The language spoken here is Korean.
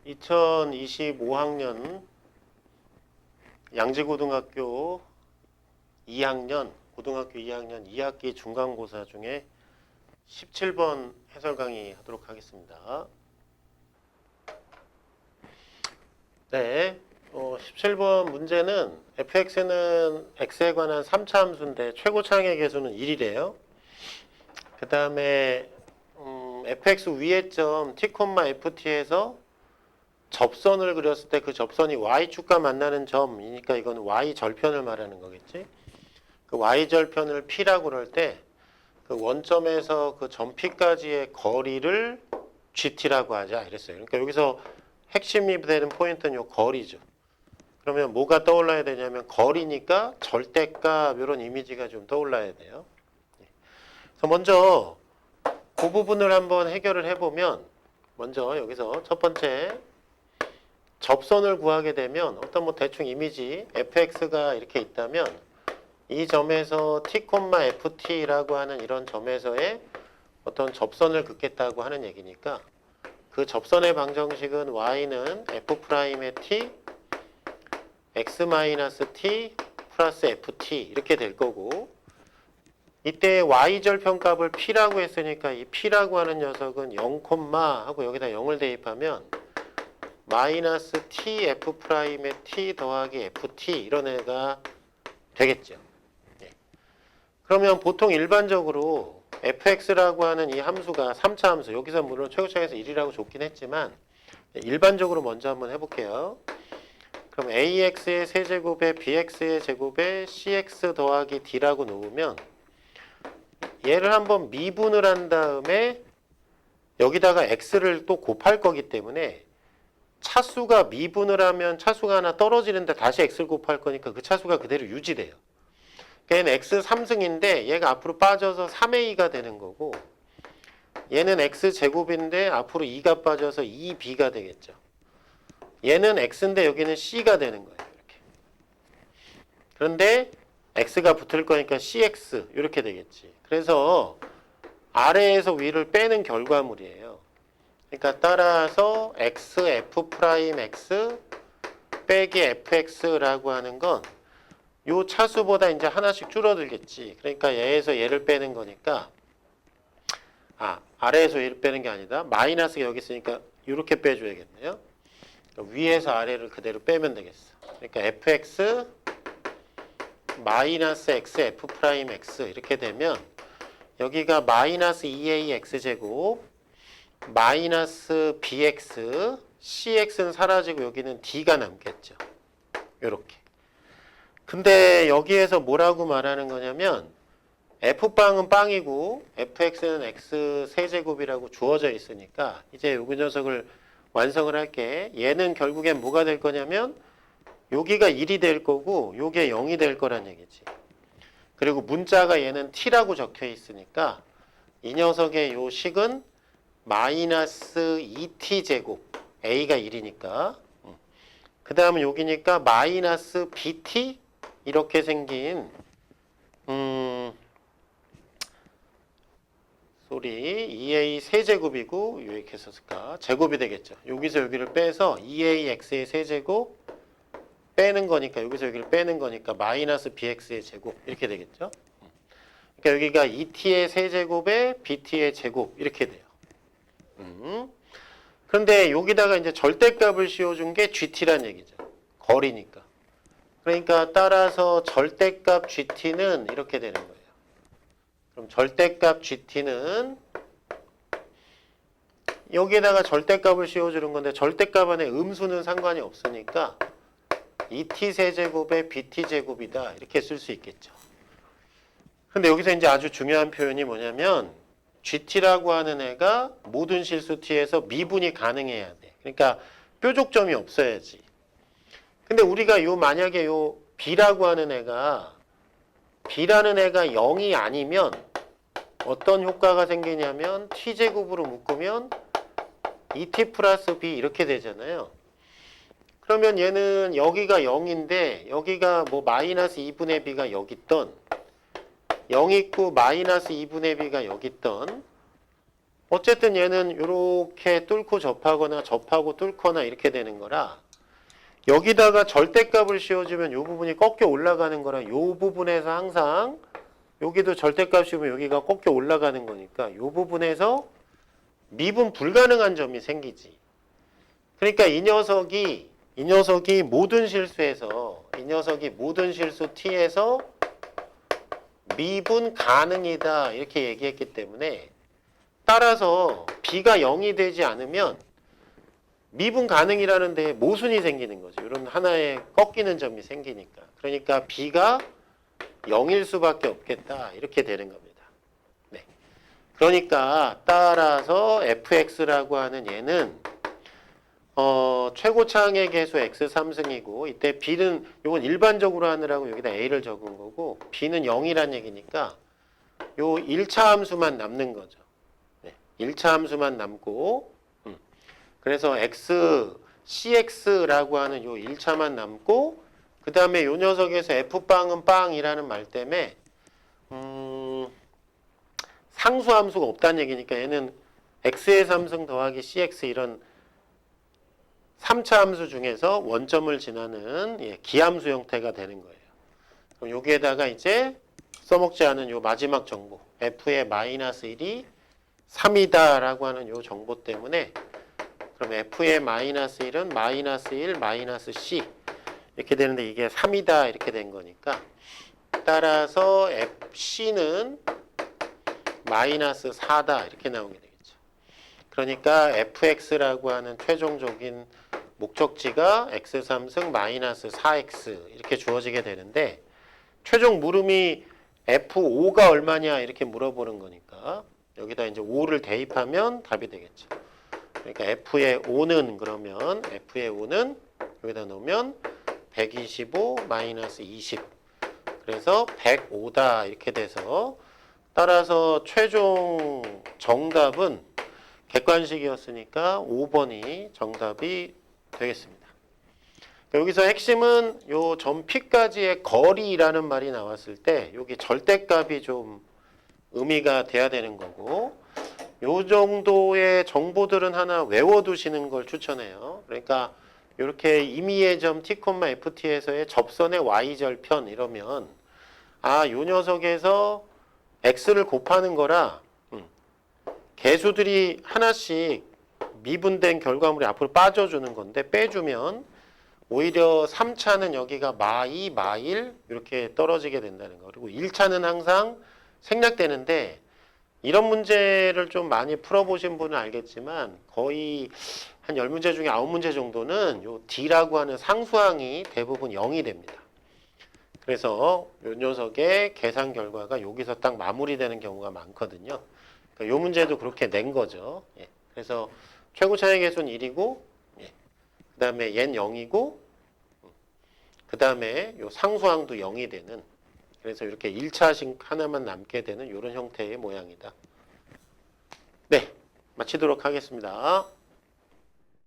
2025학년 양지고등학교 2학년, 고등학교 2학년 2학기 중간고사 중에 17번 해설 강의 하도록 하겠습니다. 네, 17번 문제는 fx는 x에 관한 3차 함수인데 최고차항의 개수는 1이래요. 그 다음에 fx 위의 점 t, ft에서 접선을 그렸을 때 그 접선이 y축과 만나는 점이니까 이건 y절편을 말하는 거겠지. 그 y절편을 p라고 그럴 때 그 원점에서 그 점 p까지의 거리를 gt라고 하자 이랬어요. 그러니까 여기서 핵심이 되는 포인트는 요 거리죠. 그러면 뭐가 떠올라야 되냐면 거리니까 절대값 이런 이미지가 좀 떠올라야 돼요. 그래서 먼저 그 부분을 한번 해결을 해보면 먼저 여기서 첫 번째 접선을 구하게 되면 어떤 뭐 대충 이미지 fx가 이렇게 있다면 이 점에서 t, ft라고 하는 이런 점에서의 어떤 접선을 긋겠다고 하는 얘기니까 그 접선의 방정식은 y는 f'의 t, x-t 플러스 ft 이렇게 될 거고 이때 y절편 값을 p라고 했으니까 이 p라고 하는 녀석은 0, 하고 여기다 0을 대입하면 마이너스 t f'의 t 더하기 ft 이런 애가 되겠죠. 그러면 보통 일반적으로 fx라고 하는 이 함수가 3차 함수, 여기서 물론 최고차항에서 1이라고 줬긴 했지만 일반적으로 먼저 한번 해볼게요. 그럼 ax의 세제곱에 bx의 제곱에 cx 더하기 d라고 놓으면 얘를 한번 미분을 한 다음에 여기다가 x를 또 곱할 거기 때문에 차수가 미분을 하면 차수가 하나 떨어지는데 다시 x를 곱할 거니까 그 차수가 그대로 유지돼요. 얘는 x 3승인데 얘가 앞으로 빠져서 3a가 되는 거고 얘는 x 제곱인데 앞으로 2가 빠져서 2b가 되겠죠. 얘는 x인데 여기는 c가 되는 거예요. 이렇게. 그런데 x가 붙을 거니까 cx 이렇게 되겠지. 그래서 아래에서 위를 빼는 결과물이에요. 그러니까 따라서 x, f'(x) 빼기 fx라고 하는 건 요 차수보다 이제 하나씩 줄어들겠지. 그러니까 얘에서 얘를 빼는 거니까 아래에서 얘를 빼는 게 아니다. 마이너스가 여기 있으니까 이렇게 빼줘야겠네요. 그러니까 위에서 아래를 그대로 빼면 되겠어. 그러니까 fx 마이너스 x f'x 이렇게 되면 여기가 마이너스 2ax제곱 마이너스 bx cx는 사라지고 여기는 d가 남겠죠. 요렇게. 근데 여기에서 뭐라고 말하는 거냐면 f빵은 빵이고 fx는 x 세제곱이라고 주어져 있으니까 이제 요 녀석을 완성을 할게. 얘는 결국엔 뭐가 될 거냐면 여기가 1이 될 거고 요게 0이 될 거란 얘기지. 그리고 문자가 얘는 t라고 적혀 있으니까 이 녀석의 요 식은 마이너스 2t제곱 a가 1이니까 그 다음은 여기니까 마이너스 bt 이렇게 생긴 2a 세제곱이고 이렇게 했었을까? 제곱이 되겠죠. 여기서 여기를 빼서 2ax의 세제곱 빼는 거니까 여기서 여기를 빼는 거니까 마이너스 bx의 제곱 이렇게 되겠죠. 그러니까 여기가 2t의 세제곱에 bt의 제곱 이렇게 돼요. 그런데 여기다가 이제 절대값을 씌워준 게 gt란 얘기죠. 거리니까. 그러니까 따라서 절대값 gt는 이렇게 되는 거예요. 그럼 절대값 gt는 여기에다가 절대값을 씌워주는 건데 절대값 안에 음수는 상관이 없으니까 2t 세제곱에 bt 제곱이다 이렇게 쓸 수 있겠죠. 근데 여기서 이제 아주 중요한 표현이 뭐냐면 gt라고 하는 애가 모든 실수 t에서 미분이 가능해야 돼. 그러니까 뾰족점이 없어야지. 근데 우리가 만약에 b라고 하는 애가 b라는 애가 0이 아니면 어떤 효과가 생기냐면 t제곱으로 묶으면 2t 플러스 b 이렇게 되잖아요. 그러면 얘는 여기가 0인데 여기가 뭐 마이너스 2분의 b가 여기 있던 0 있고 마이너스 2분의 b가 여기 있던 어쨌든 얘는 이렇게 뚫고 접하거나 접하고 뚫거나 이렇게 되는 거라 여기다가 절대값을 씌워주면 이 부분이 꺾여 올라가는 거라 이 부분에서 항상 여기도 절대값 씌우면 여기가 꺾여 올라가는 거니까 이 부분에서 미분 불가능한 점이 생기지. 그러니까 이 녀석이 모든 실수에서 t에서 미분 가능이다 이렇게 얘기했기 때문에 따라서 b가 0이 되지 않으면 미분 가능이라는 데 모순이 생기는 거죠. 이런 하나의 꺾이는 점이 생기니까. 그러니까 b가 0일 수밖에 없겠다 이렇게 되는 겁니다. 네. 그러니까 따라서 fx라고 하는 얘는 최고차항의 개수 x3승이고 이때 b는 이건 일반적으로 하느라고 여기다 a를 적은 거고 b는 0이란 얘기니까 요 1차 함수만 남는 거죠. 네. 1차 함수만 남고 그래서 cx라고 하는 요 1차만 남고 그 다음에 요 녀석에서 f빵은 빵이라는 말 때문에 상수함수가 없다는 얘기니까 얘는 x의 3승 더하기 cx 이런 3차 함수 중에서 원점을 지나는 기함수 형태가 되는 거예요. 그럼 여기에다가 이제 써먹지 않은 요 마지막 정보 f의 마이너스 1이 3이다 라고 하는 요 정보 때문에 그럼 f의 마이너스 1은 마이너스 1 마이너스 c 이렇게 되는데 이게 3이다 이렇게 된 거니까 따라서 fc는 마이너스 4다 이렇게 나오게 되겠죠. 그러니까 fx라고 하는 최종적인 목적지가 x3승 마이너스 4x 이렇게 주어지게 되는데 최종 물음이 f5가 얼마냐 이렇게 물어보는 거니까 여기다 이제 5를 대입하면 답이 되겠죠. 그러니까 f의 5는 그러면 f의 5는 여기다 놓으면 125 마이너스 20 그래서 105다 이렇게 돼서 따라서 최종 정답은 객관식이었으니까 5번이 정답이 되겠습니다. 여기서 핵심은 요 점 P까지의 거리라는 말이 나왔을 때 여기 절대값이 좀 의미가 돼야 되는 거고 요 정도의 정보들은 하나 외워두시는 걸 추천해요. 그러니까 이렇게 임의의 점 t, ft에서의 접선의 y절편 이러면 요 녀석에서 x를 곱하는 거라 개수들이 하나씩 미분된 결과물이 앞으로 빠져주는 건데 빼주면 오히려 3차는 여기가 마2, 마1 이렇게 떨어지게 된다는 거. 그리고 1차는 항상 생략되는데 이런 문제를 좀 많이 풀어보신 분은 알겠지만 거의 한 10문제 중에 9문제 정도는 요 D라고 하는 상수항이 대부분 0이 됩니다. 그래서 요 녀석의 계산 결과가 여기서 딱 마무리되는 경우가 많거든요. 그러니까 요 문제도 그렇게 낸 거죠. 예. 그래서 최고차의 개수는 1이고 그 다음에 얘는 0이고 그 다음에 요 상수항도 0이 되는 그래서 이렇게 1차식 하나만 남게 되는 이런 형태의 모양이다. 네, 마치도록 하겠습니다.